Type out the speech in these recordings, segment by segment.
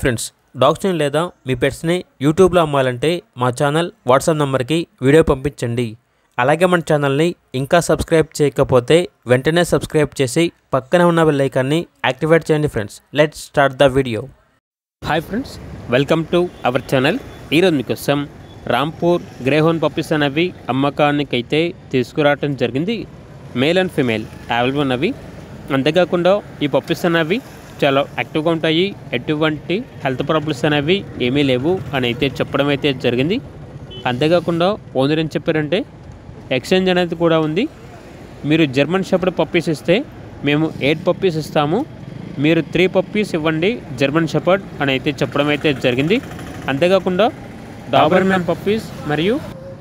Friends, డాగ్స్ని లేదా మీ పెట్స్ని యూట్యూబ్లో అమ్మాలంటే మా ఛానల్ వాట్సాప్ నెంబర్కి వీడియో పంపించండి. అలాగే మన ఛానల్ని ఇంకా సబ్స్క్రైబ్ చేయకపోతే వెంటనే సబ్స్క్రైబ్ చేసి పక్కన ఉన్న బెల్ ఐకాన్ని యాక్టివేట్ చేయండి. Friends, let's start the video. Hi friends, welcome to our channel. ఈరోజు మీకోసం రాంపూర్ గ్రేహోన్ పప్పీస్ అనేవి అమ్మకానికైతే తీసుకురావడం జరిగింది. మేల్ అండ్ ఫీమేల్ అవైలబుల్ ఉన్నవి. అంతేకాకుండా ఈ పప్పీస్ అనేవి చాలా యాక్టివ్గా ఉంటాయి, ఎటువంటి హెల్త్ ప్రాబ్లమ్స్ అనేవి ఏమీ లేవు అని అయితే చెప్పడం అయితే జరిగింది. అంతేకాకుండా ఓనర్ ఏం చెప్పారంటే ఎక్స్చేంజ్ అనేది కూడా ఉంది. మీరు జర్మన్ షెపర్డ్ పప్పీస్ ఇస్తే మేము 8 పప్పీస్ ఇస్తాము, మీరు 3 పప్పీస్ ఇవ్వండి జర్మన్ షెపర్డ్ అని అయితే చెప్పడం అయితే జరిగింది. అంతేకాకుండా డాబర్మ్యాన్ పప్పీస్ మరియు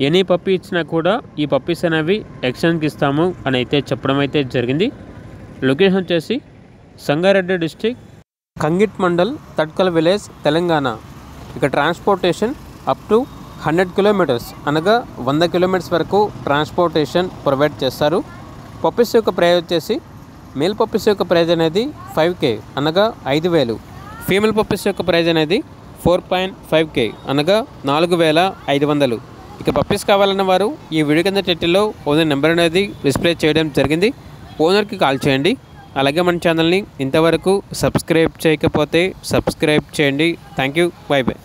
ఎనీ పప్పీ ఇచ్చినా కూడా ఈ పప్పీస్ అనేవి ఎక్స్చేంజ్కి ఇస్తాము అని అయితే చెప్పడం అయితే జరిగింది. లొకేషన్ వచ్చేసి సంగారెడ్డి డిస్టిక్, కంగిట్ మండల్, తట్కల్ విలేజ్, తెలంగాణ. ఇక ట్రాన్స్పోర్టేషన్ అప్ టు 100 కిలోమీటర్స్ అనగా 100 కిలోమీటర్స్ వరకు ట్రాన్స్పోర్టేషన్ ప్రొవైడ్ చేస్తారు. పప్పీస్ యొక్క ప్రైజ్ వచ్చేసి మేల్ పప్పీస్ యొక్క ప్రైజ్ అనేది 5K అనగా 5,000. ఫీమేల్ పప్పీస్ యొక్క ప్రైజ్ అనేది 4.5K అనగా 4,500. ఇక పప్పీస్ కావాలన్న వారు ఈ వీడియో కింద టైటిల్లో ఓనర్ నెంబర్ అనేది డిస్ప్లే చేయడం జరిగింది. ఓనర్కి కాల్ చేయండి. అలాగే మన ఛానల్ని ఇంతవరకు సబ్స్క్రైబ్ చేయకపోతే సబ్స్క్రైబ్ చేయండి. Thank you. By by.